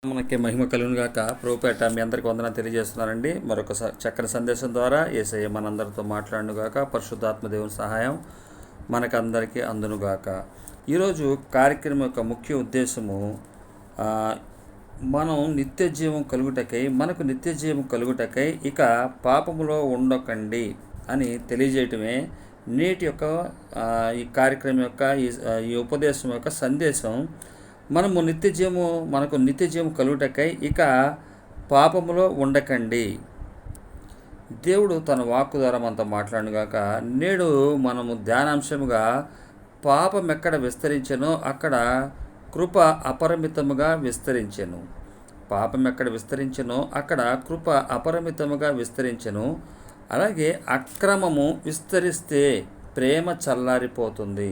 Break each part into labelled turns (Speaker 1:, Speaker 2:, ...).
Speaker 1: మనకి మహిమ కలుగును గాక. ప్రభుపేట మీ అందరికీ వందనాలు తెలియజేస్తున్నానండి. మరొకసారి చక్కని సందేశం ద్వారా యేసయ్య మనందరితో మాట్లాడును గాక. పరిశుద్ధాత్మ దేవుని సహాయం మనకందరికీ అందును గాక. ఈరోజు కార్యక్రమం యొక్క ముఖ్య ఉద్దేశము మనం నిత్య జీవం కలుగుటకై, మనకు నిత్య జీవం కలుగుటకై ఇక పాపములో ఉండకండి అని తెలియజేయటమే నేటి యొక్క ఈ కార్యక్రమం యొక్క ఈ ఉపదేశం యొక్క సందేశం. మనకు నిత్య జీవం కలుగుటకై ఇక పాపములో ఉండకండి. దేవుడు తన వాక్కు ద్వారా మనతో మాట్లాడుగాక. నేడు మనము ధ్యానాంశముగా పాపం ఎక్కడ విస్తరించెనో అక్కడ కృప అపరిమితముగా విస్తరించెను. పాపం ఎక్కడ విస్తరించెనో అక్కడ కృప అపరిమితముగా విస్తరించెను. అలాగే అక్రమము విస్తరిస్తే ప్రేమ చల్లారిపోతుంది.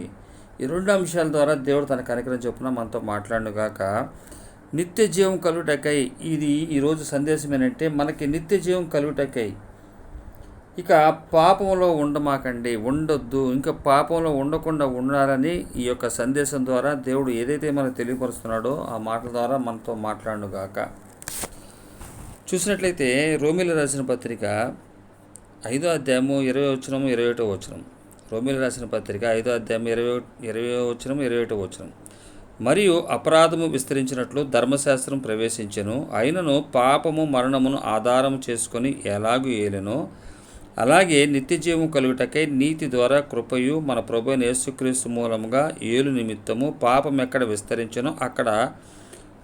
Speaker 1: ఈ రెండు అంశాల ద్వారా దేవుడు తన కనికరం చొప్పున మనతో మాట్లాడుగాక. నిత్య జీవం కలుగుటకై ఇది ఈరోజు సందేశం ఏంటంటే, మనకి నిత్య జీవం కలుగుటకై ఇక పాపంలో ఉండొద్దు, ఇంకా పాపంలో ఉండకుండా ఉండాలని ఈ యొక్క సందేశం ద్వారా దేవుడు ఏదైతే మనకు తెలియపరుస్తున్నాడో ఆ మాటల ద్వారా మనతో మాట్లాడుగాక. చూసినట్లయితే రోమీయులకు రాసిన పత్రిక 5వ అధ్యాయము 20వ వచనం 21వ వచనం. రోమీయులకు రాసిన పత్రిక 5వ అధ్యాయం 20వ వచనం 21వ వచనం. మరియు అపరాధము విస్తరించినట్లు ధర్మశాస్త్రం ప్రవేశించెను, అయినను పాపము మరణమును ఆధారము చేసుకొని ఎలాగూ ఏలెనో అలాగే నిత్యజీవం కలుగుటకై నీతి ద్వారా కృపయు మన ప్రభువైన యేసుక్రీస్తు మూలముగా ఏలు నిమిత్తము పాపం ఎక్కడ విస్తరించెనో అక్కడ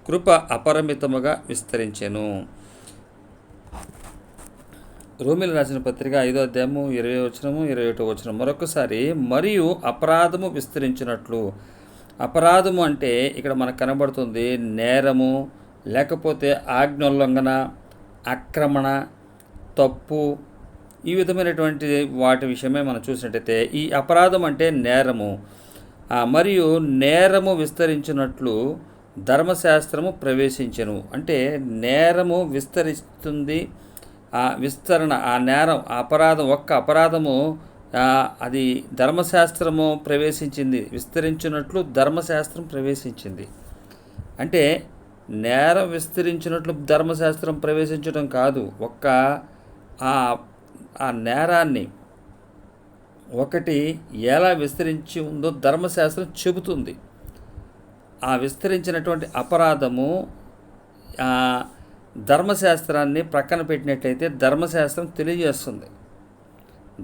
Speaker 1: కృప అపరిమితముగా విస్తరించెను. రోమీయులకు రాసిన పత్రిక 5వ అధ్యాయము 20వ వచనము 21వ వచనం. మరొకసారి, మరియు అపరాధము విస్తరించినట్లు. అపరాధము అంటే ఇక్కడ మనకు కనబడుతుంది నేరము, లేకపోతే ఆజ్ఞోల్లంఘన, ఆక్రమణ, తప్పు, ఈ విధమైనటువంటి వాటి విషయమే మనం చూసినట్టయితే ఈ అపరాధం అంటే నేరము. మరియు నేరము విస్తరించినట్లు ధర్మశాస్త్రము ప్రవేశించెను. అంటే నేరము విస్తరిస్తుంది. ఆ విస్తరణ, ఆ నేరం, ఆ అపరాధం, ఒక్క అపరాధము అది ధర్మశాస్త్రము ప్రవేశించింది. విస్తరించినట్లు ధర్మశాస్త్రం ప్రవేశించింది. అంటే నేరం విస్తరించినట్లు ధర్మశాస్త్రం ప్రవేశించడం కాదు, ఒక్క ఆ నేరాన్ని ఒకటి ఎలా విస్తరించి ఉందో ధర్మశాస్త్రం చెబుతుంది. ఆ విస్తరించినటువంటి అపరాధము ధర్మశాస్త్రాన్ని ప్రక్కన పెట్టినట్లయితే ధర్మశాస్త్రం తెలియజేస్తుంది.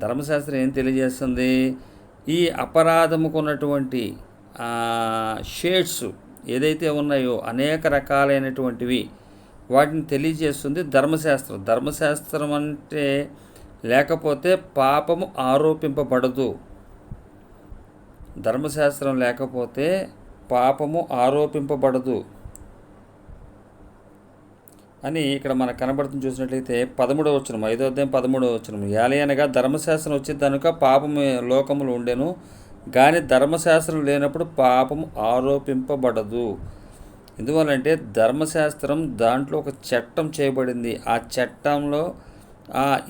Speaker 1: ధర్మశాస్త్రం ఏం తెలియజేస్తుంది? ఈ అపరాధముకు ఉన్నటువంటి షేడ్స్ ఏదైతే ఉన్నాయో అనేక రకాలైనటువంటివి వాటిని తెలియజేస్తుంది ధర్మశాస్త్రం. ధర్మశాస్త్రం అంటే లేకపోతే పాపము ఆరోపింపబడదు. ధర్మశాస్త్రం లేకపోతే పాపము ఆరోపింపబడదు అని ఇక్కడ మనకు కనబడుతుంది. చూసినట్లయితే 13వ వచనం, 5వ అధ్యాయం 13వ వచనం. ఏలయనగా ధర్మశాస్త్రం వచ్చింది కనుక పాపము లోకములు ఉండెను, కానీ ధర్మశాస్త్రం లేనప్పుడు పాపము ఆరోపింపబడదు. ఎందువల్లంటే ధర్మశాస్త్రం దాంట్లో ఒక చట్టం చేయబడింది. ఆ చట్టంలో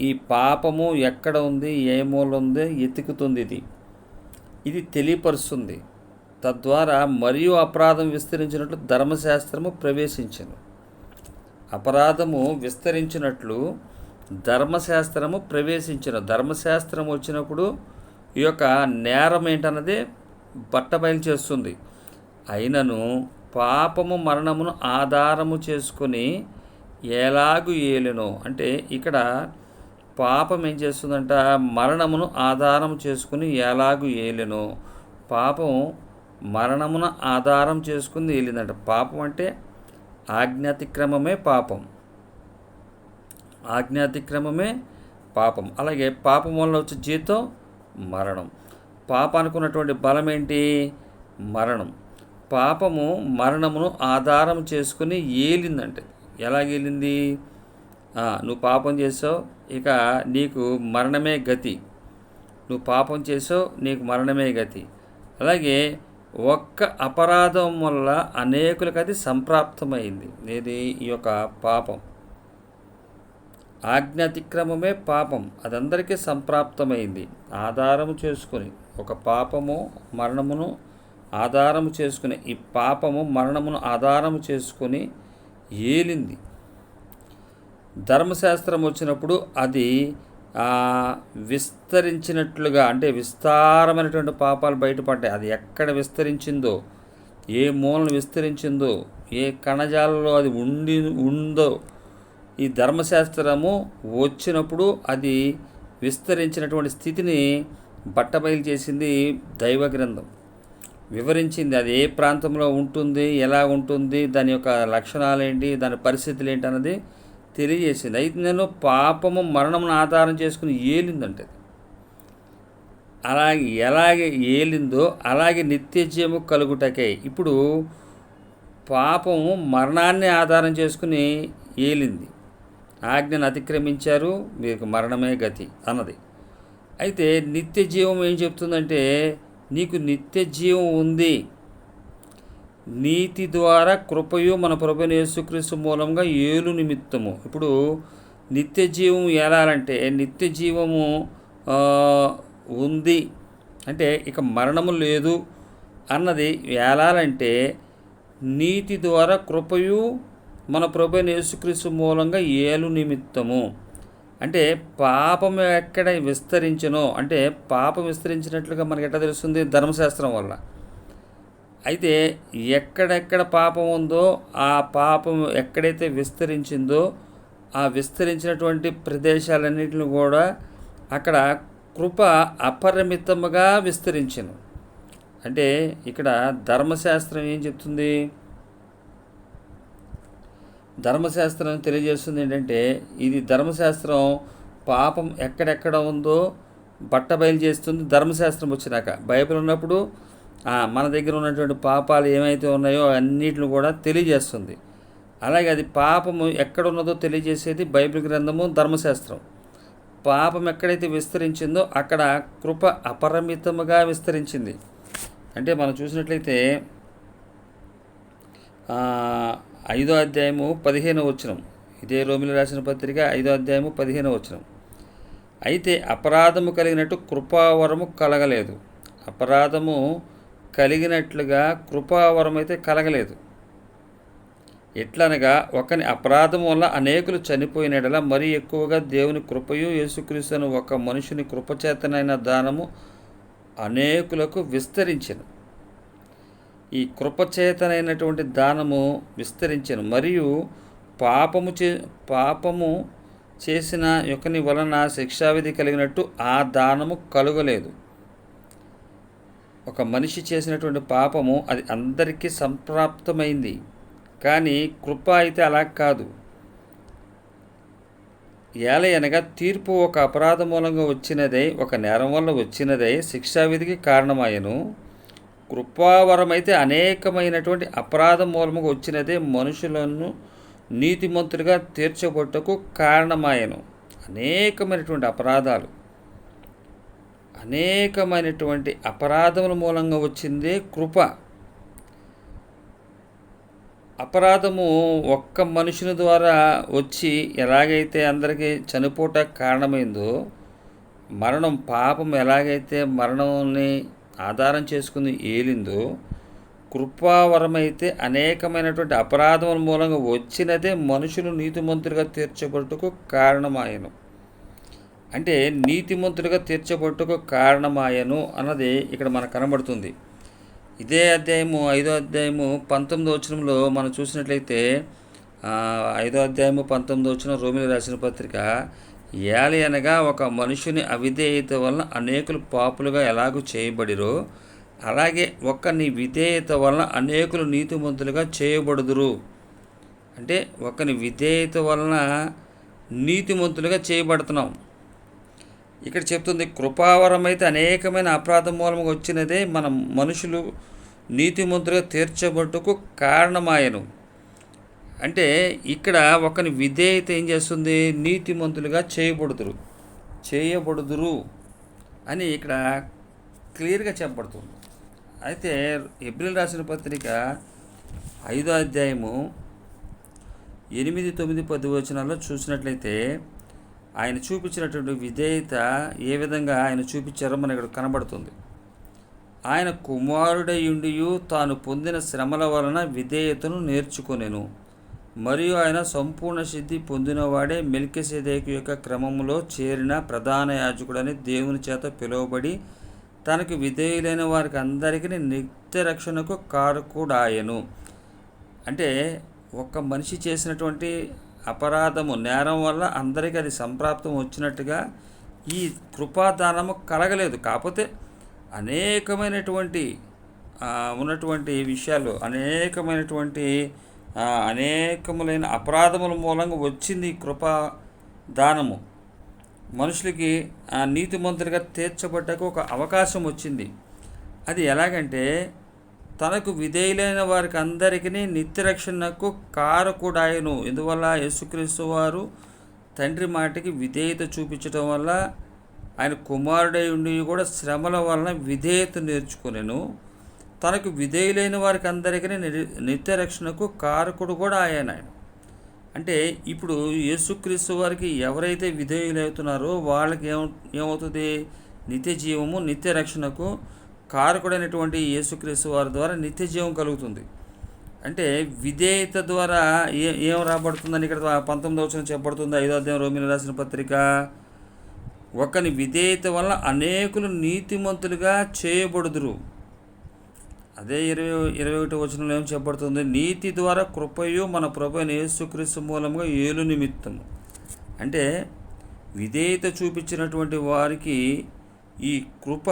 Speaker 1: ఈ పాపము ఎక్కడ ఉంది, ఏ మూల ఉంది ఎతుకుతుంది. ఇది తెలియపరుస్తుంది. తద్వారా మరియు అపరాధం విస్తరించినట్లు ధర్మశాస్త్రము ప్రవేశించను. అపరాధము విస్తరించినట్లు ధర్మశాస్త్రము ప్రవేశించిన. ధర్మశాస్త్రం వచ్చినప్పుడు ఈ యొక్క నేరం ఏంటన్నది బట్టబయలు చేస్తుంది. అయినను పాపము మరణమును ఆధారము చేసుకొని ఎలాగు ఏలెనో. అంటే ఇక్కడ పాపం ఏం చేస్తుందంట? మరణమును ఆధారం చేసుకుని ఎలాగు ఏలెనో. పాపం మరణమును ఆధారం చేసుకుని ఏలిందంట. పాపం అంటే ఆజ్ఞాతిక్రమమే పాపం. ఆజ్ఞాతిక్రమమే పాపం. అలాగే పాపం వల్ల వచ్చే జీతం మరణం. పాపానికి ఉన్నటువంటి బలం ఏంటి? మరణం. పాపము మరణమును ఆధారం చేసుకుని ఏలిందంటే ఎలాగేలింది? నువ్వు పాపం చేసావు, ఇక నీకు మరణమే గతి. నువ్వు పాపం చేసావు, నీకు మరణమే గతి. అలాగే ఒక్క అపరాధం వల్ల అనేకులకు అది సంప్రాప్తమైంది. ఏది? ఈ యొక్క పాపం. ఆజ్ఞాతిక్రమమే పాపం, అదందరికీ సంప్రాప్తమైంది. ఆధారము చేసుకొని ఒక పాపము మరణమును ఆధారము చేసుకుని, ఈ పాపము మరణమును ఆధారము చేసుకుని ఏలింది. ధర్మశాస్త్రం వచ్చినప్పుడు అది విస్తరించినట్లుగా, అంటే విస్తారమైనటువంటి పాపాలు బయటపడ్డాయి. అది ఎక్కడ విస్తరించిందో, ఏ మూలను విస్తరించిందో, ఏ కణజాలలో అది ఉందో, ఈ ధర్మశాస్త్రము వచ్చినప్పుడు అది విస్తరించినటువంటి స్థితిని బట్టబయలు చేసింది దైవ గ్రంథం. వివరించింది అది ఏ ప్రాంతంలో ఉంటుంది, ఎలా ఉంటుంది, దాని యొక్క లక్షణాలు ఏంటి, దాని పరిస్థితులు ఏంటి అన్నది తెలియజేసింది. అయితే నేను పాపము మరణమును ఆధారం చేసుకుని ఏలిందంటే, ఎలాగే ఏలిందో అలాగే నిత్యజీవము కలుగుటకే. ఇప్పుడు పాపము మరణాన్ని ఆధారం చేసుకుని ఏలింది. ఆజ్ఞను అతిక్రమించారు, మీకు మరణమే గతి అన్నది. అయితే నిత్య జీవం ఏం చెప్తుందంటే, నీకు నిత్య జీవం ఉంది, నీతి ద్వారా కృపయు మన ప్రభువైన యేసుక్రీస్తు మూలంగా ఏలు నిమిత్తము. ఇప్పుడు నిత్య జీవం ఏలాలంటే, నిత్య జీవము ఉంది అంటే ఇక మరణము లేదు అన్నది ఏలాలంటే, నీతి ద్వారా కృపయు మన ప్రభువైన యేసుక్రీస్తు మూలంగా ఏలు నిమిత్తము. అంటే పాపం ఎక్కడ విస్తరించనో, అంటే పాపం విస్తరించినట్లుగా మనకి ఎట్లా తెలుస్తుంది? ధర్మశాస్త్రం వల్ల. అయితే ఎక్కడెక్కడ పాపం ఉందో, ఆ పాపం ఎక్కడైతే విస్తరించిందో, ఆ విస్తరించినటువంటి ప్రదేశాలన్నింటిని కూడా అక్కడ కృప అపరిమితముగా విస్తరించను. అంటే ఇక్కడ ధర్మశాస్త్రం ఏం చెప్తుంది? ధర్మశాస్త్రం తెలియజేస్తుంది ఏంటంటే, ఇది ధర్మశాస్త్రం పాపం ఎక్కడెక్కడ ఉందో బట్టబయలు చేస్తుంది. ధర్మశాస్త్రం వచ్చినాక, బైబిల్ ఉన్నప్పుడు మన దగ్గర ఉన్నటువంటి పాపాలు ఏమైతే ఉన్నాయో అన్నిటిని కూడా తెలియజేస్తుంది. అలాగే అది పాపము ఎక్కడున్నదో తెలియజేసేది బైబిల్ గ్రంథము, ధర్మశాస్త్రం. పాపం ఎక్కడైతే విస్తరించిందో అక్కడ కృప అపరిమితముగా విస్తరించింది. అంటే మనం చూసినట్లయితే 5వ అధ్యాయము 15వ వచనం, ఇదే రోమిలి రాసిన పత్రిక 5వ అధ్యాయము 15వ వచనం. అయితే అపరాధము కలిగినట్టు కృపావరము కలగలేదు. అపరాధము కలిగినట్లుగా కృపావరం అయితే కలగలేదు. ఎట్లనగా, ఒకని అపరాధం వల్ల అనేకులు చనిపోయినట్లా మరీ ఎక్కువగా దేవుని కృపయు యేసుక్రీస్తును ఒక మనుషుని కృపచేతనైన దానము అనేకులకు విస్తరించెను. ఈ కృపచేతనైనటువంటి దానము విస్తరించెను. మరియు పాపము చేసిన యొక్కని వలన శిక్షావిధి కలిగినట్టు ఆ దానము కలుగలేదు. ఒక మనిషి చేసినటువంటి పాపము అది అందరికీ సంప్రాప్తమైంది, కానీ కృప అయితే అలా కాదు. ఏలయనగా తీర్పు ఒక అపరాధం మూలంగా వచ్చినదై, ఒక నేరం వల్ల వచ్చినదై శిక్షావిధికి కారణమాయను. కృపావరమైతే అనేకమైనటువంటి అపరాధం మూలముగా వచ్చినదే మనుషులను నీతిమంతులుగా తీర్చబొట్టకు కారణమాయను. అనేకమైనటువంటి అపరాధాలు, అనేకమైనటువంటి అపరాధముల మూలంగా వచ్చిందే కృప. అపరాధము ఒక్క మనుషుని ద్వారా వచ్చి ఎలాగైతే అందరికీ చనిపోట కారణమైందో, మరణం, పాపం ఎలాగైతే మరణాన్ని ఆధారం చేసుకుని ఏలిందో, కృపావరమైతే అనేకమైనటువంటి అపరాధముల మూలంగా వచ్చినదే మనుషులు నీతిమంతులుగా తీర్చబట్టుకు కారణమాయను. అంటే నీతిమంతులుగా తీర్చబట్టుకు కారణమాయను అన్నది ఇక్కడ మనకు కనబడుతుంది. ఇదే అధ్యాయము 5వ అధ్యాయము 19వ వచనంలో మనం చూసినట్లయితే, 5వ అధ్యాయము 19వ వచనం రోమిలి రాసిన పత్రిక, ఏలయనగా ఒక మనుషుని అవిధేయత వలన అనేకులు పాపులుగా ఎలాగూ చేయబడిరో, అలాగే ఒకని విధేయత వలన అనేకులు నీతిమంతులుగా చేయబడుదురు. అంటే ఒకని విధేయత వలన నీతిమంతులుగా చేయబడుతున్నాం. ఇక్కడ చెప్తుంది, కృపావరం అయితే అనేకమైన అపరాధం మూలంగా వచ్చినదే మన మనుషులు నీతిమంతులుగా తీర్చబట్టుకు కారణమాయను. అంటే ఇక్కడ ఒకని విధేయత ఏం చేస్తుంది? నీతిమంతులుగా చేయబడుదురు అని ఇక్కడ క్లియర్గా చెప్పబడుతుంది. అయితే హెబ్రీయులకు రాసిన పత్రిక 5వ అధ్యాయము 8, 9, 10 వచనాల్లో చూసినట్లయితే ఆయన చూపించినటువంటి విధేయత ఏ విధంగా ఆయన చూపించారో మనకు ఇక్కడ కనబడుతుంది. ఆయన కుమారుడయుండియు తాను పొందిన శ్రమల వలన విధేయతను నేర్చుకొనెను. మరియు ఆయన సంపూర్ణ సిద్ధి పొందినవాడే మెల్కీసెదెకు యొక్క క్రమములో చేరిన ప్రధాన యాజకుడని దేవుని చేత పిలువబడి తనకు విధేయులైన వారికి అందరికీ నిత్య రక్షణకు కారకుడాయను. అంటే ఒక్క మనిషి చేసినటువంటి అపరాధము, నేరం వల్ల అందరికీ అది సంప్రాప్తం వచ్చినట్టుగా ఈ కృపాదానము కలగలేదు. కాకపోతే అనేకమైనటువంటి ఉన్నటువంటి విషయాలు, అనేకములైన అపరాధముల మూలంగా వచ్చింది ఈ కృపాదానము. మనుషులకి నీతిమంతులుగా తీర్చబడ్డకు ఒక అవకాశం వచ్చింది. అది ఎలాగంటే తనకు విధేయులైన వారికి అందరికీ నిత్యరక్షణకు కారకుడాయను. ఇందువల్ల యేసుక్రీస్తు వారు తండ్రి మాటకి విధేయత చూపించడం వల్ల ఆయన కుమారుడై ఉండి కూడా శ్రమల వలన విధేయత నేర్చుకునేను. తనకు విధేయులైన వారికి అందరికీ నిత్యరక్షణకు కారకుడు కూడా ఆయన. అంటే ఇప్పుడు యేసుక్రీస్తు వారికి ఎవరైతే విధేయులవుతున్నారో వాళ్ళకి ఏమవుతుంది? నిత్య జీవము, నిత్య రక్షణకు కారకుడైనటువంటి యేసుక్రీస్తు వారి ద్వారా నిత్య జీవం కలుగుతుంది. అంటే విధేయత ద్వారా ఏం రాబడుతుందని ఇక్కడ 19వ వచనం చెప్పబడుతుంది. 5వ అధ్యాయం రోమీయులకు రాసిన పత్రిక, ఒకని విధేయత వల్ల అనేకులు నీతిమంతులుగా చేయబడుదురు. అదే 21వ వచనంలో ఏం చెప్పబడుతుంది? నీతి ద్వారా కృపయు మన ప్రభువైన యేసుక్రీస్తు మూలంగా ఏలు నిమిత్తము. అంటే విధేయత చూపించినటువంటి వారికి ఈ కృప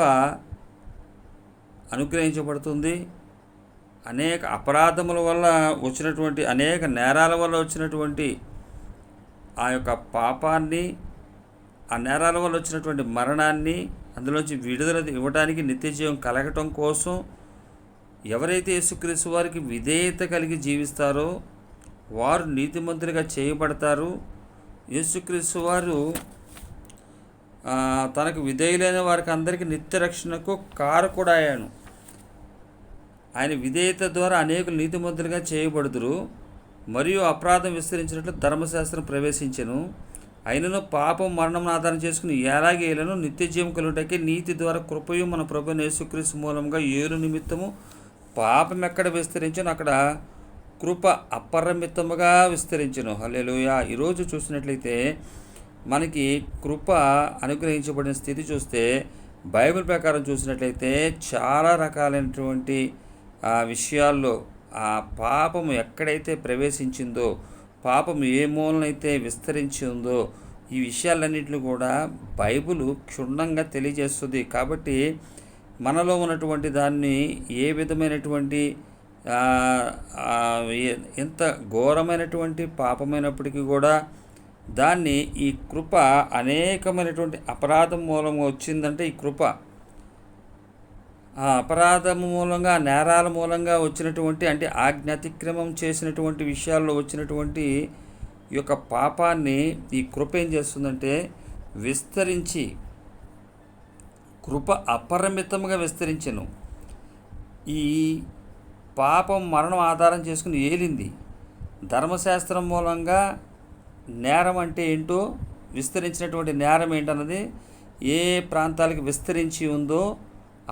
Speaker 1: అనుగ్రహించబడుతుంది. అనేక అపరాధముల వల్ల వచ్చినటువంటి, అనేక నేరాల వల్ల వచ్చినటువంటి ఆ యొక్క పాపాన్ని, ఆ నేరాల వల్ల వచ్చినటువంటి మరణాన్ని అందులోంచి విడుదల ఇవ్వడానికి, నిత్యజీవం కలగటం కోసం ఎవరైతే యేసుక్రీస్తు వారికి విధేయత కలిగి జీవిస్తారో వారు నీతిమంతులుగా చేయబడతారు. యేసుక్రీస్తు వారు తనకు విధేయులైన వారికి అందరికీ నిత్య రక్షణకు కారకుడాయను. ఆయన విధేయత ద్వారా అనేకులు నీతిమంతులుగా చేయబడుదురు. మరియు అపరాధం విస్తరించినట్లు ధర్మశాస్త్రం ప్రవేశించెను. అయినను పాపం మరణం ఆధారం చేసుకుని ఎలాగేలను నిత్య జీవం కలుగుటకే నీతి ద్వారా కృపయు మన ప్రభువైన యేసుక్రీస్తు మూలంగా ఏలు నిమిత్తము పాపం ఎక్కడ విస్తరించను అక్కడ కృప అపరిమితముగా విస్తరించను. హల్లెలూయా. ఈరోజు చూసినట్లయితే మనకి కృప అనుగ్రహించబడిన స్థితి చూస్తే బైబిల్ ప్రకారం చూసినట్లయితే చాలా రకాలైనటువంటి విషయాల్లో ఆ పాపము ఎక్కడైతే ప్రవేశించిందో, పాపం ఏ మూలనైతే విస్తరించి ఉందో, ఈ విషయాలన్నింటినీ కూడా బైబిల్ క్షుణ్ణంగా తెలియజేస్తుంది. కాబట్టి మనలో ఉన్నటువంటి దాన్ని ఏ విధమైనటువంటి ఎంత ఘోరమైనటువంటి పాపమైనప్పటికీ కూడా దాన్ని ఈ కృప అనేకమైనటువంటి అపరాధం మూలంగా వచ్చిందంటే ఈ కృప ఆ అపరాధం మూలంగా, నేరాల మూలంగా వచ్చినటువంటి, అంటే ఆజ్ఞాతిక్రమం చేసినటువంటి విషయాల్లో వచ్చినటువంటి ఈ యొక్క పాపాన్ని ఈ కృప ఏం చేస్తుందంటే విస్తరించి, కృప అపరిమితంగా విస్తరించెను. ఈ పాపం మరణం ఆధారం చేసుకుని ఏలింది. ధర్మశాస్త్రం మూలంగా నేరం అంటే ఏంటో, విస్తరించినటువంటి నేరం ఏంటన్నది ఏ ప్రాంతాలకు విస్తరించి ఉందో,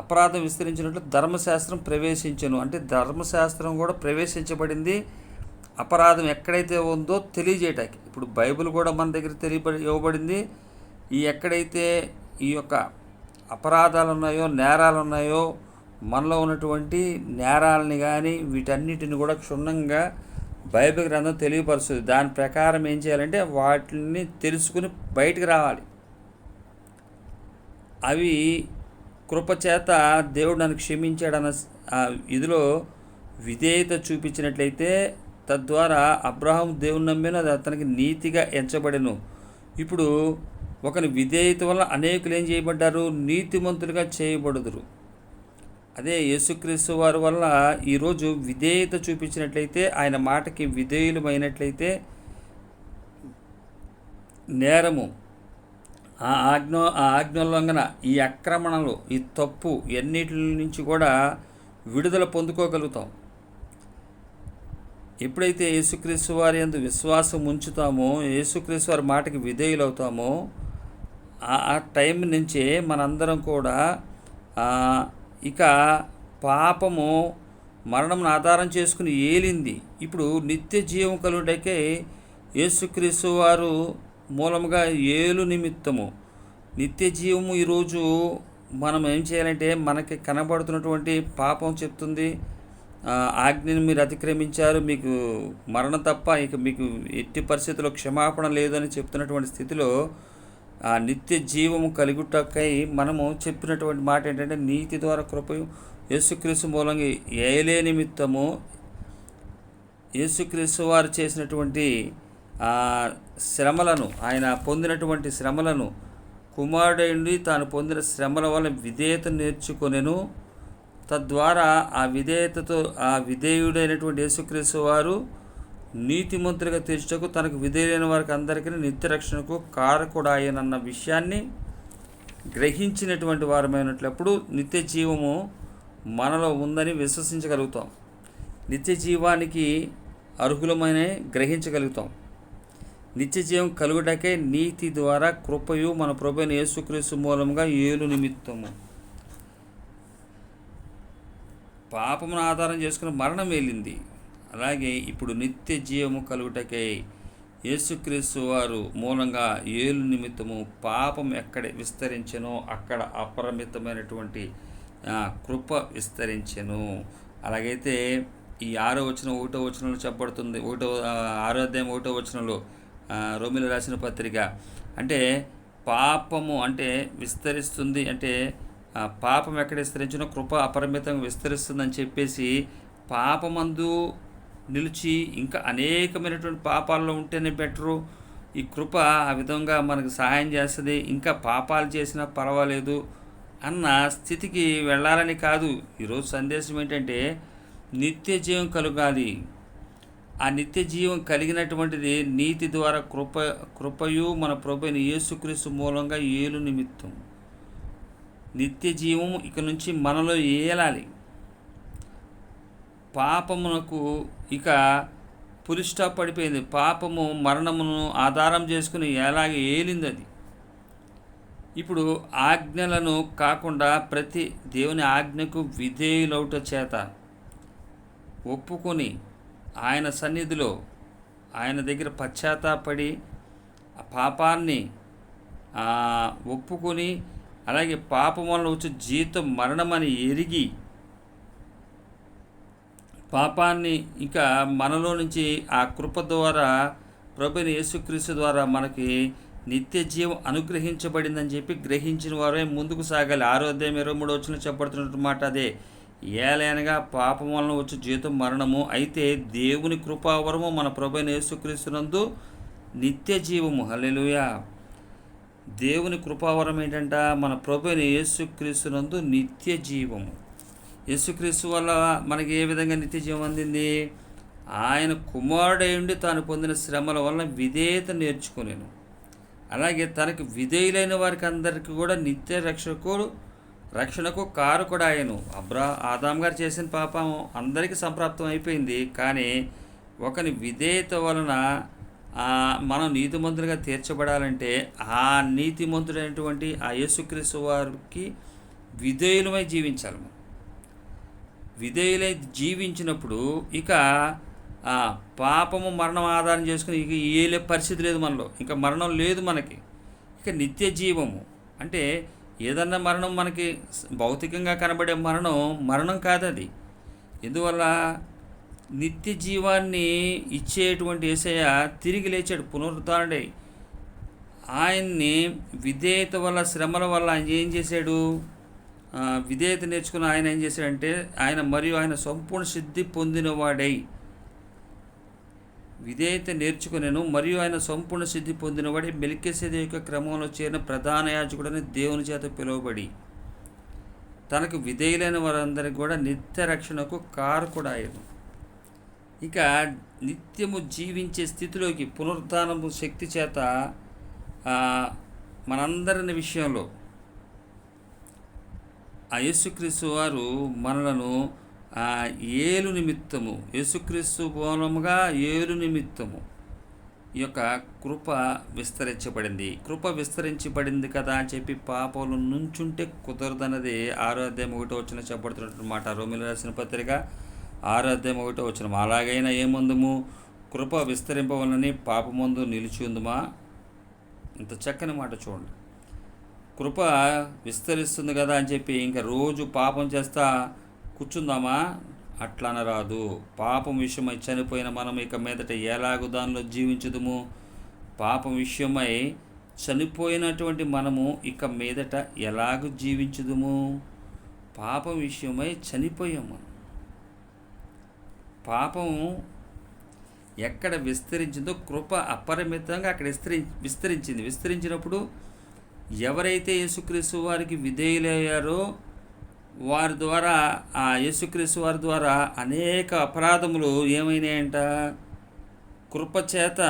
Speaker 1: అపరాధం విస్తరించినట్లు ధర్మశాస్త్రం ప్రవేశించను. అంటే ధర్మశాస్త్రం కూడా ప్రవేశించబడింది అపరాధం ఎక్కడైతే ఉందో తెలియజేయటానికి. ఇప్పుడు బైబిల్ కూడా మన దగ్గర ఇవ్వబడింది. ఈ ఎక్కడైతే ఈ యొక్క అపరాధాలు ఉన్నాయో, నేరాలు ఉన్నాయో, మనలో ఉన్నటువంటి నేరాలని కానీ వీటన్నిటిని కూడా క్షుణ్ణంగా బైబిల్ గ్రంథం తెలియపరుస్తుంది. దాని ప్రకారం ఏం చేయాలంటే వాటిని తెలుసుకుని బయటికి రావాలి. అవి కృపచేత దేవుడు నన్ను క్షమించాడన్న ఇదిలో విధేయత చూపించినట్లయితే తద్వారా అబ్రహాం దేవుని నమ్మిన అది అతనికి నీతిగా ఎంచబడెను. ఇప్పుడు ఒకని విధేయత వల్ల అనేకులు ఏం చేయబడ్డారు? నీతిమంతులుగా చేయబడుదురు. అదే యేసుక్రీస్తు వారి వల్ల ఈరోజు విధేయత చూపించినట్లయితే, ఆయన మాటకి విధేయులమైనట్లయితే నేరము, ఆ ఆజ్ఞోల్లంఘన, ఈ ఆక్రమణలు, ఈ తప్పు ఎన్నిటి నుంచి కూడా విడుదల పొందుకోగలుగుతాం. ఎప్పుడైతే యేసుక్రీస్తు వారి యందు విశ్వాసం ఉంచుతామో, యేసుక్రీస్తు వారి మాటకి విధేయులవుతామో, ఆ టైం నుంచే మనందరం కూడా ఇక పాపము మరణమును ఆధారం చేసుకుని ఏలింది. ఇప్పుడు నిత్య జీవం కలుగుటకై యేసుక్రీస్తు వారు మూలముగా ఏలు నిమిత్తము నిత్య జీవము. ఈరోజు మనం ఏం చేయాలంటే, మనకి కనబడుతున్నటువంటి పాపం చెప్తుంది, ఆజ్ఞను మీరు అతిక్రమించారు, మీకు మరణం తప్ప ఇక మీకు ఎట్టి పరిస్థితుల్లో క్షమాపణ లేదని చెప్తున్నటువంటి స్థితిలో నిత్య జీవము కలుగుటకై మనము చెప్పినటువంటి మాట ఏంటంటే, నీతి ద్వారా కృపయు యేసుక్రీస్తు మూలంగా ఏలే నిమిత్తము యేసుక్రీస్తు వారు చేసినటువంటి శ్రమలను, ఆయన పొందినటువంటి శ్రమలను, కుమారుడైండి తాను పొందిన శ్రమల వల్ల విధేయత నేర్చుకొనెను. తద్వారా ఆ విధేయతతో విధేయుడైనటువంటి యేసుక్రీస్తు వారు నీతిమంతులుగా తీర్చుటకు తనకు విధేయులైన వారికి అందరికీ నిత్య రక్షణకు కారకుడాయనన్న విషయాన్ని గ్రహించినటువంటి వారమైనట్లప్పుడు నిత్య జీవము మనలో ఉందని విశ్వసించగలుగుతాం. నిత్య జీవానికి అర్హులమైన గ్రహించగలుగుతాం. నిత్య జీవం కలుగుటకే నీతి ద్వారా కృపయు మన ప్రభువైన యేసుక్రీస్తు మూలముగా ఏలు నిమిత్తము. పాపమును ఆధారం చేసుకుని మరణం వెళ్ళింది. అలాగే ఇప్పుడు నిత్య జీవము కలుగుటకై యేసుక్రీస్తు వారు మూలంగా ఏలు నిమిత్తము పాపం ఎక్కడ విస్తరించెనో అక్కడ అపరిమితమైనటువంటి కృప విస్తరించెను. అలాగైతే ఈ 6వ వచనం 1వ వచనంలో చెప్పబడుతుంది. 6వ అధ్యాయం 1వ వచనంలో రోమీయులకు రాసిన పత్రిక, అంటే పాపము అంటే విస్తరిస్తుంది, అంటే పాపం ఎక్కడ విస్తరించినో కృప అపరిమితంగా విస్తరిస్తుందని చెప్పేసి, పాపమందు నిలిచి ఇంకా అనేకమైనటువంటి పాపాల్లో ఉంటేనే బెటరు, ఈ కృప ఆ విధంగా మనకు సహాయం చేస్తుంది, ఇంకా పాపాలు చేసినా పర్వాలేదు అన్న స్థితికి వెళ్ళాలని కాదు. ఈరోజు సందేశం ఏంటంటే, నిత్య జీవం కలగాలి. ఆ నిత్య జీవం కలిగినటువంటిది నీతి ద్వారా కృపయు మన ప్రభువైన యేసుక్రీస్తు మూలంగా ఏలు నిమిత్తం. నిత్య జీవం ఇక నుంచి మనలో ఏలాలి. పాపమునకు ఇక ఫుల్ స్టాప్ పడిపోయింది. పాపము మరణమును ఆధారం చేసుకుని ఎలాగ ఏలింది అది. ఇప్పుడు ఆజ్ఞలను కాకుండా ప్రతి దేవుని ఆజ్ఞకు విధేయులవుట చేత ఒప్పుకొని ఆయన సన్నిధిలో ఆయన దగ్గర పశ్చాత్తాపడి ఆ పాపాన్ని ఒప్పుకొని, అలాగే పాపం వల్ల వచ్చే జీతం మరణమని ఎరిగి పాపాన్ని ఇక మనలో నుంచి ఆ కృప ద్వారా ప్రభువైన యేసుక్రీస్తు ద్వారా మనకి నిత్య జీవం అనుగ్రహించబడిందని చెప్పి గ్రహించిన వారే ముందుకు సాగాలి. 6వ అధ్యాయం 23వ వచనంలో చెప్పబడుతున్న మాట అదే. ఏలైనగా పాపం వలన వచ్చే జీతం మరణము, అయితే దేవుని కృపావరము మన ప్రభువైన యేసుక్రీస్తునందు నిత్య జీవము. హల్లెలూయా. దేవుని కృపావరం ఏంటంట? మన ప్రభువైన యేసుక్రీస్తునందు నిత్య జీవము. యేసుక్రీస్తు వల్ల మనకి ఏ విధంగా నిత్య జీవం అందింది? ఆయన కుమారుడైండి తాను పొందిన శ్రమల వల్ల విధేయత నేర్చుకునేను. అలాగే తనకు విధేయులైన వారికి అందరికీ కూడా నిత్య రక్షణకు కారకుడాయను. ఆదాం గారు చేసిన పాపం అందరికీ సంప్రాప్తం అయిపోయింది. కానీ ఒకని విధేయత వలన మనం నీతిమంతులుగా తీర్చబడాలంటే ఆ నీతిమంతుడైనటువంటి ఆ యేసుక్రీస్తు వారికి విధేయులమై జీవించాలి. మనం విధేయులై జీవించినప్పుడు ఇక పాపము మరణం ఆధారం చేసుకుని ఇక ఏలే పరిస్థితి లేదు మనలో. ఇంకా మరణం లేదు మనకి. ఇక నిత్య జీవము అంటే ఏదన్నా మరణం మనకి భౌతికంగా కనబడే మరణం కాదు అది. ఎందువల్ల నిత్య జీవాన్ని ఇచ్చేటువంటి యేసయ్య తిరిగి లేచాడు, పునరుద్ధారుడై. ఆయన్ని విధేయత వల్ల, శ్రమల వల్ల ఆయన ఏం చేశాడు? విధేయత నేర్చుకుని ఆయన ఏం చేశాడంటే, ఆయన సంపూర్ణ సిద్ధి పొందినవాడై విధేయత నేర్చుకునేను మరియు ఆయన సంపూర్ణ సిద్ధి పొందినవాడి మెల్కీసెదెకు క్రమంలో చేరిన ప్రధాన యాజకుడని దేవుని చేత పిలువబడి తనకు విధేయులైన వారందరికీ కూడా నిత్య రక్షణకు కారకుడాయను. ఇక నిత్యము జీవించే స్థితిలోకి పునరుద్ధానము శక్తి చేత మనందరి విషయంలో ఆ యేసుక్రీస్తు వారు మనలను ఏలు నిమిత్తము, యేసుక్రీస్తు మూలముగా ఏలు నిమిత్తము ఈ యొక్క కృప విస్తరించబడింది. కృప విస్తరించబడింది కదా అని చెప్పి పాపంలో నుంచుంటే కుదరదన్నది 6వ అధ్యాయం 1వ వచనం చెప్పబడుతున్నటువంటి మాట. రోమీయులకు రాసిన పత్రిక 6:1 అలాగైనా ఏమందుము, కృప విస్తరింపవలనని పాపమందు నిలిచి ఉందుమా. ఇంత చక్కని మాట చూడండి. కృప విస్తరిస్తుంది కదా అని చెప్పి ఇంకా రోజు పాపం చేస్తా కూర్చుందామా? అట్లా అనరాదు. పాపం విషయమై చనిపోయిన మనం ఇక మీదట ఎలాగో దానిలో జీవించదుము. పాపం విషయమై చనిపోయినటువంటి మనము ఇక మీదట ఎలాగూ జీవించదుము. పాపం విషయమై చనిపోయాము. పాపం ఎక్కడ విస్తరించిందో కృప అపరిమితంగా అక్కడ విస్తరించింది. విస్తరించినప్పుడు ఎవరైతే యేసుక్రీస్తు వారికి విధేయులయ్యారో వారి ద్వారా, ఆ యేసుక్రీస్తు వారి ద్వారా అనేక అపరాధములు ఏమైనాయంట, కృపచేత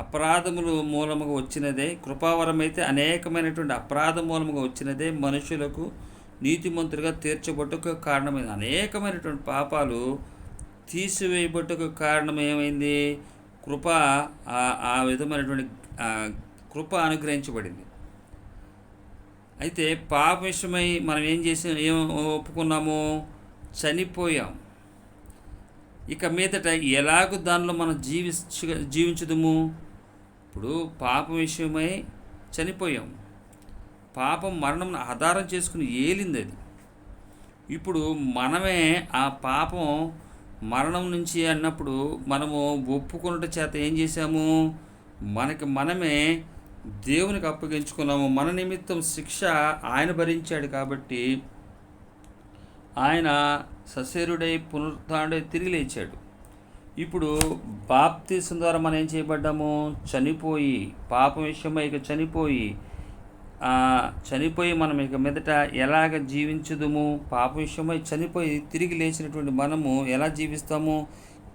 Speaker 1: అపరాధములు మూలముగా వచ్చినదే. కృపావరం అయితే అనేకమైనటువంటి అపరాధ మూలముగా వచ్చినదే మనుషులకు నీతిమంతులుగా తీర్చబట్టుకు కారణమైంది. అనేకమైనటువంటి పాపాలు తీసివేయబట్టుకు కారణం ఏమైంది? కృప. ఆ విధమైనటువంటి కృప అనుగ్రహించబడింది. అయితే పాప విషయమై మనం ఏం ఒప్పుకున్నాము? చనిపోయాం. ఇక మీదట ఎలాగో దానిలో మనం జీవించదుము. ఇప్పుడు పాపం విషయమై చనిపోయాం. పాపం మరణం ఆధారం చేసుకుని ఏలింది అది. ఇప్పుడు మనమే ఆ పాపం మరణం నుంచి అన్నప్పుడు మనము ఒప్పుకున్నట చేత ఏం చేశాము? మనమే దేవునికి అప్పగించుకున్నాము. మన నిమిత్తం శిక్ష ఆయన భరించాడు కాబట్టి ఆయన సశరీరుడై పునరుత్థానుడై తిరిగి లేచాడు. ఇప్పుడు బాప్తిసం ద్వారా మనం ఏం చేయబడ్డాము? చనిపోయి, పాపం విషయమై ఇక చనిపోయి మనం ఇక మీదట ఎలాగ జీవించుదుము? పాప విషయమై చనిపోయి తిరిగి లేచినటువంటి మనము ఎలా జీవిస్తాము?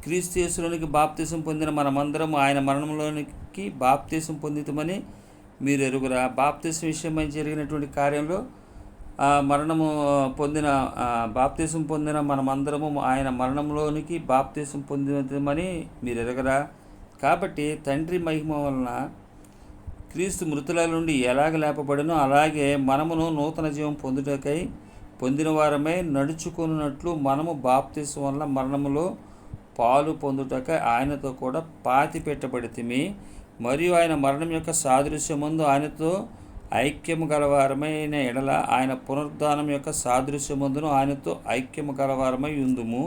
Speaker 1: క్రీస్తు యేసులోనికి బాప్తిసం పొందిన మనమందరం ఆయన మరణంలోనికి బాప్తిసం పొందితమని మీరు ఎరుగురా. బాప్తిసం విషయమై జరిగినటువంటి కార్యంలో బాప్తిసం పొందిన మనమందరము ఆయన మరణంలోనికి బాప్తిసం పొందితమని మీరు ఎరగరా. కాబట్టి తండ్రి మహిమ వలన క్రీస్తు మృతుల నుండి ఎలాగ లేపబడినో అలాగే మనమును నూతన జీవం పొందుటకై పొందిన వారమై నడుచుకున్నట్లు మనము బాప్తిసం వల్ల మరణములో పాలు పొందుటకై ఆయనతో కూడా పాతి పెట్టబడితిమి. మరియు ఆయన మరణం యొక్క సాదృశ్యమందు ఆయనతో ఐక్యము గలవారమైన ఎడల ఆయన పునరుద్ధానం యొక్క సాదృశ్యమందును ఆయనతో ఐక్యము గలవారమై ఉందుము.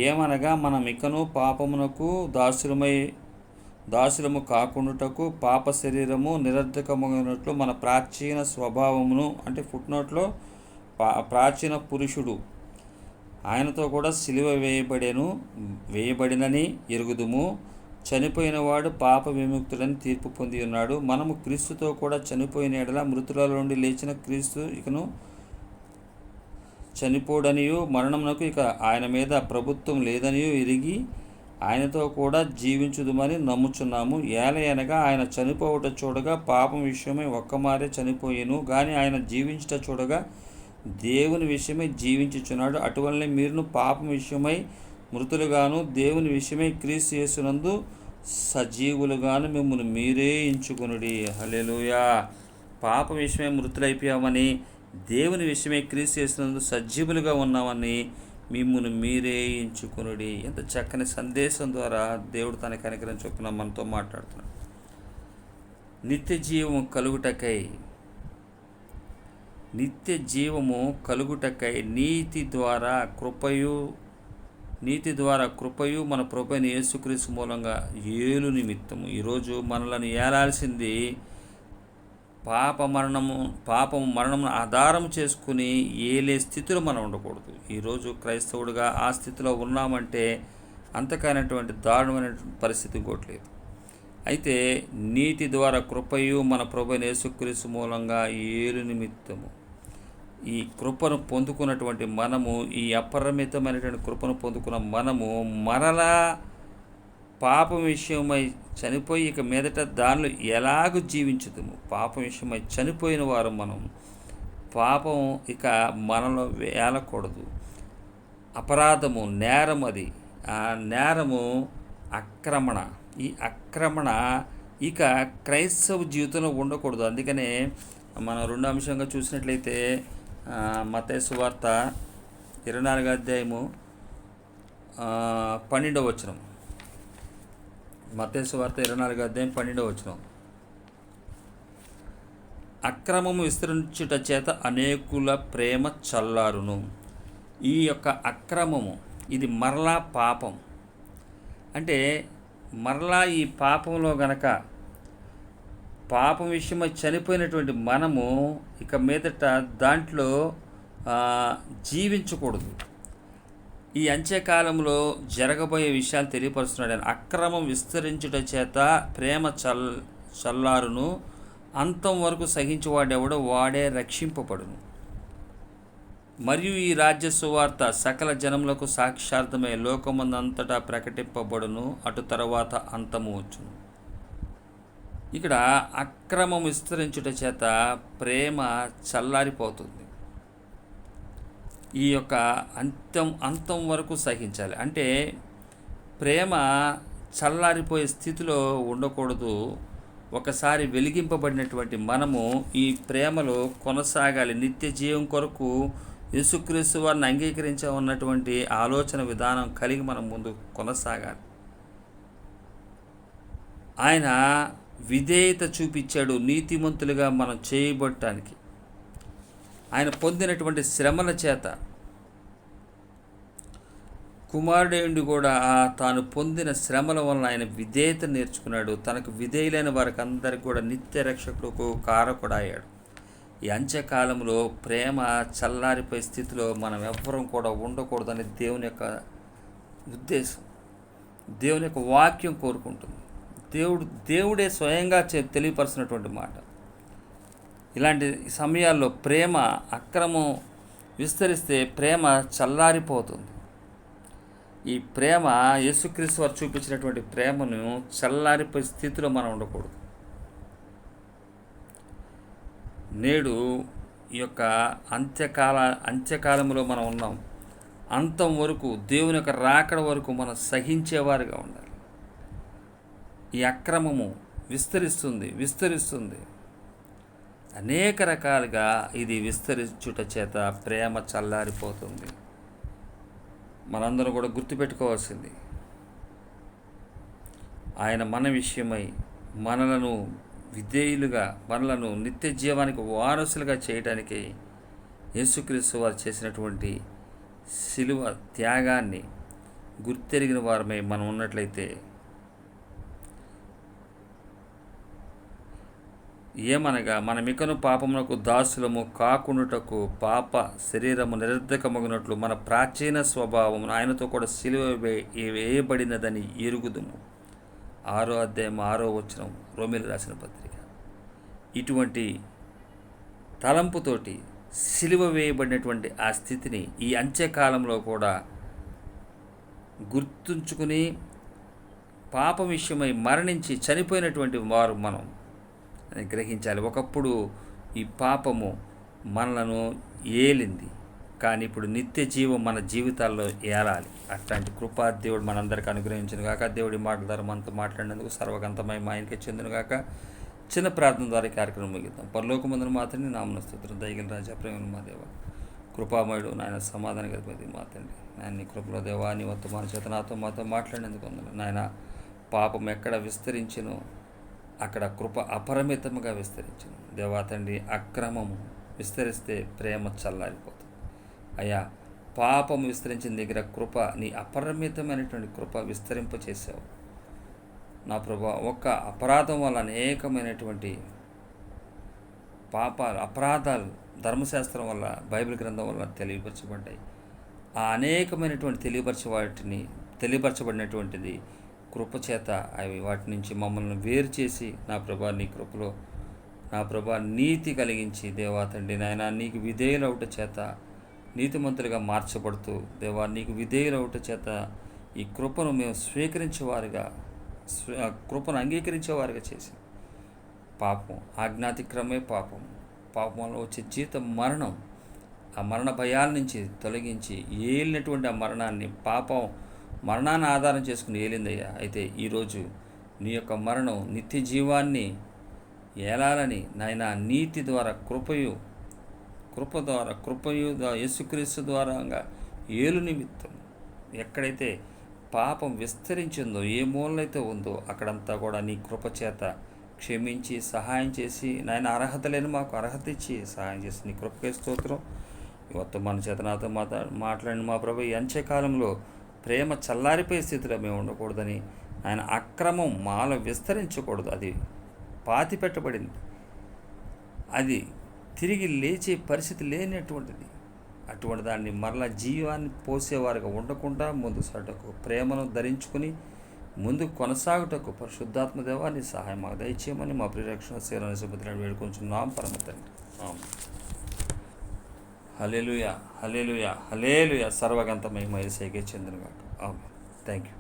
Speaker 1: ఏమనగా మనం ఇకను పాపమునకు దాసులము కాకుండాటకు పాప శరీరము నిరర్ధకమైనట్లు మన ప్రాచీన స్వభావమును, అంటే ఫుట్నోట్లో ప్రాచీన పురుషుడు ఆయనతో కూడా సిలువ వేయబడినని ఎరుగుదుము. చనిపోయినవాడు పాప విముక్తుడని తీర్పు పొంది ఉన్నాడు. మనము క్రీస్తుతో కూడా చనిపోయిన ఎడల మృతుల నుండి లేచిన క్రీస్తు ఇకను చనిపోడనియు మరణమునకు ఇక ఆయన మీద ప్రభుత్వం లేదనియు ఎరిగి ఆయనతో కూడా జీవించుదుమని నమ్ముచున్నాము. ఏలయనగా ఆయన చనిపోవట చూడగా పాపం విషయమై ఒక్కమారే చనిపోయేను, కానీ ఆయన జీవించుట చూడగా దేవుని విషయమై జీవించుచున్నాడు. అటువల్లనే మీరును పాపం విషయమై మృతులుగాను దేవుని విషయమై క్రీస్తు యేసునందు సజీవులుగాను మిమ్మల్ని మీరే ఎంచుకొనుడి. హల్లెలూయా. పాప విషయమై మృతులైపోయామని, దేవుని విషయమై క్రీస్తు యేసునందు సజీవులుగా ఉన్నామని మిమ్మల్ని మీరే ఎంచుకొనుడి. ఎంత చక్కని సందేశం ద్వారా దేవుడు తన కనికరం చొప్పున మనతో మాట్లాడుతున్నాడు. నిత్య జీవము కలుగుటకై నీతి ద్వారా కృపయు మన ప్రభువైన యేసుక్రీస్తు మూలంగా ఏలు నిమిత్తము. ఈరోజు మనలను ఏలాల్సింది పాపం మరణమును ఆధారం చేసుకుని ఏలే స్థితిలో మనం ఉండకూడదు. ఈరోజు క్రైస్తవుడిగా ఆ స్థితిలో ఉన్నామంటే అంతకైనటువంటి దారుణమైన పరిస్థితి ఇంకోట్లేదు. అయితే నీతి ద్వారా కృపయు మన ప్రభువైన యేసుక్రీస్తు మూలంగా ఏలు నిమిత్తము. ఈ కృపను పొందుకున్నటువంటి మనము, ఈ అపరిమితమైనటువంటి కృపను పొందుకున్న మనము మరలా పాపం విషయమై చనిపోయి ఇక మీదట దానిలో ఎలాగూ జీవించుదుము. పాపం విషయమై చనిపోయిన వారు మనం. పాపం ఇక మనలో వేలకూడదు. అపరాధము, నేరం, అది ఆ నేరము ఆక్రమణ. ఈ ఆక్రమణ ఇక క్రైస్తవ జీవితంలో ఉండకూడదు. అందుకనే మనం 2వ అంశంగా చూసినట్లయితే మత్తయి సువార్త 24 అధ్యాయము 12వ వచనం. మత్తయి సువార్త 24 అధ్యాయం 12వ వచనం. అక్రమము విస్తరించుట చేత అనేకుల ప్రేమ చల్లారును. ఈ యొక్క అక్రమము ఇది మరలా పాపం. అంటే మరలా ఈ పాపంలో గనక పాపం విషయమై చనిపోయినటువంటి మనము ఇక మీదట దాంట్లో జీవించకూడదు. ఈ అంత్యకాలంలో జరగబోయే విషయాలు తెలియపరుస్తున్నాడు ఆయన. అక్రమం విస్తరించుట చేత ప్రేమ చల్లారును, అంతం వరకు సహించువాడెవడో వాడే రక్షింపబడును. మరియు ఈ రాజ్య సువార్త సకల జనములకు సాక్షార్థమై లోకమందంతటా ప్రకటింపబడును, అటు తర్వాత అంతము వచ్చును. ఇక్కడ అక్రమం విస్తరించుట చేత ప్రేమ చల్లారిపోతుంది. ఈ యొక్క అంతం వరకు సహించాలి. అంటే ప్రేమ చల్లారిపోయే స్థితిలో ఉండకూడదు. ఒకసారి వెలిగింపబడినటువంటి మనము ఈ ప్రేమలో కొనసాగాలి. నిత్య జీవం కొరకు యేసుక్రీస్తు వారిని అంగీకరించే ఉన్నటువంటి ఆలోచన విధానం కలిగి మనం ముందు కొనసాగాలి. ఆయన విధేయత చూపించాడు నీతిమంతులుగా మనం చేయబడటానికి. ఆయన పొందినటువంటి శ్రమల చేత కుమారుడేండి కూడా తాను పొందిన శ్రమల వలన ఆయన విధేయత నేర్చుకున్నాడు. తనకు విధేయులైన వారికి అందరికి కూడా నిత్య రక్షకులకు కారకుడయ్యాడు. ఈ అంత్యకాలంలో ప్రేమ చల్లారిపోయే స్థితిలో మనం ఎవ్వరం కూడా ఉండకూడదని దేవుని యొక్క ఉద్దేశం, దేవుని యొక్క వాక్యం కోరుకుంటుంది. దేవుడే స్వయంగా తెలియపరిచినటువంటి మాట. ఇలాంటి సమయాల్లో ప్రేమ అక్రమం విస్తరిస్తే ప్రేమ చల్లారిపోతుంది. ఈ ప్రేమ యేసుక్రీస్తు వారు చూపించినటువంటి ప్రేమను చల్లారిపోయే స్థితిలో మనం ఉండకూడదు. నేడు ఈ యొక్క అంత్యకాలంలో మనం ఉన్నాం. అంతం వరకు, దేవుని యొక్క రాకడ వరకు మనం సహించేవారుగా ఉండాలి. ఈ అక్రమము విస్తరిస్తుంది. అనేక రకాలుగా ఇది విస్తరించుట చేత ప్రేమ చల్లారిపోతుంది. మనందరం కూడా గుర్తుపెట్టుకోవాల్సింది, ఆయన మన విషయమై మనలను విధేయులుగా, మనలను నిత్య జీవానికి వారసులుగా చేయడానికి యేసుక్రీస్తు వారు చేసినటువంటి శిలువ త్యాగాన్ని గుర్తెరిగిన వారమై మనం ఉన్నట్లయితే, ఏమనగా మనమికను పాపమునకు దాసులము కాకుండుటకు పాప శరీరము నిరర్ధకమగునట్లు మన ప్రాచీన స్వభావం ఆయనతో కూడా సిలువ వేయబడినదని ఎరుగుదుము. 6వ అధ్యాయం 6వ వచనం, రోమీయులకు రాసిన పత్రిక. ఇటువంటి తలంపుతోటి సిలువ వేయబడినటువంటి ఆ స్థితిని ఈ అంత్యకాలంలో కూడా గుర్తుంచుకుని పాపం విషయమై మరణించి చనిపోయినటువంటి వారు మనం గ్రహించాలి. ఒకప్పుడు ఈ పాపము మనలను ఏలింది, కానీ ఇప్పుడు నిత్య జీవం మన జీవితాల్లో ఏలాలి. అట్లాంటి కృపా దేవుడు మనందరికీ అనుగ్రహించిన గాక. దేవుడి మాటల ద్వారా మనతో మాట్లాడినందుకు సర్వగంతమై మా ఆయనకే చెందిన గాక. చిన్న ప్రార్థన ద్వారా కార్యక్రమం ముగిద్దాం. పరలోకమందున మాత్రమే నామన స్తోత్రం. దయగల రాజా, ప్రేమను మా దేవ, కృపామయుడు నాయన, సమాధాన గతిపతి మా తండ్రి, నాయన నీ కృపలో దేవా, నీ వర్తమాన చేత మాతో మాట్లాడినందుకు నాయన. పాపం ఎక్కడ విస్తరించినో అక్కడ కృప అపరిమితముగా విస్తరించను దేవా తండ్రి. అక్రమము విస్తరిస్తే ప్రేమ చల్లారిపోతుంది అయ్యా. పాపము విస్తరించిన దగ్గర కృప, నీ అపరిమితమైనటువంటి కృప విస్తరింపచేసావు నా ప్రభా. ఒక్క అపరాధం వల్ల అనేకమైనటువంటి అపరాధాలు ధర్మశాస్త్రం వల్ల, బైబిల్ గ్రంథం వల్ల తెలియపరచబడ్డాయి. ఆ అనేకమైనటువంటి తెలియపరచబడినటువంటిది కృపచేత అవి వాటి నుంచి మమ్మల్ని వేరు చేసి నా ప్రభా, నీ కృపలో నా ప్రభా నీతి కలిగించి దేవా తండ్రి నాయన, నీకు విధేయులవుట చేత నీతిమంతులుగా మార్చబడుతూ దేవా, నీకు విధేయులవుట చేత ఈ కృపను మేము స్వీకరించేవారుగా, కృపను అంగీకరించేవారుగా చేసి పాపం ఆజ్ఞాతిక్రమే పాపం వల్ల వచ్చే జీతం మరణం, ఆ మరణ భయాల నుంచి తొలగించి ఏలినటువంటి ఆ మరణాన్ని, మరణాన్ని ఆధారం చేసుకుని ఏలిందయ్యా. అయితే ఈరోజు నీ యొక్క మరణం నిత్య జీవాన్ని ఏలాలని నాయన, నీతి ద్వారా కృపయు యేసుక్రీస్తు ద్వారంగా ఏలు నిమిత్తం ఎక్కడైతే పాపం విస్తరించిందో, ఏ మూలనైతే ఉందో అక్కడంతా కూడా నీ కృపచేత క్షమించి సహాయం చేసి, నాయన అర్హత లేని మాకు అర్హత ఇచ్చి సహాయం చేసి నీ కృపకే స్తోత్రం. యువత మన చేత నాతో మాట్లాడిన మా ప్రభు ఈ అంత్యకాలంలో ప్రేమ చల్లారిపోయే స్థితిలో మేము ఉండకూడదని, ఆయన అక్రమం మాలో విస్తరించకూడదు, అది పాతి పెట్టబడింది, అది తిరిగి లేచే పరిస్థితి లేనటువంటిది. అటువంటి దాన్ని మరలా జీవాన్ని పోసేవారుగా ఉండకుండా ముందు సాటకు ప్రేమను ధరించుకుని ముందుకు కొనసాగుటకు పరిశుద్ధాత్మ దేవాన్ని సహాయం మాకు దయచేయమని మా ప్రియరక్షణ శీలని సుభద్రని వేడుకొంచున్నాం పరమ తండ్రి. హల్లెలూయా, హల్లెలూయా, హల్లెలూయా. సర్వగంత మహిమ యేసుకే చెందునుగాక. ఆమేన్. Thank you.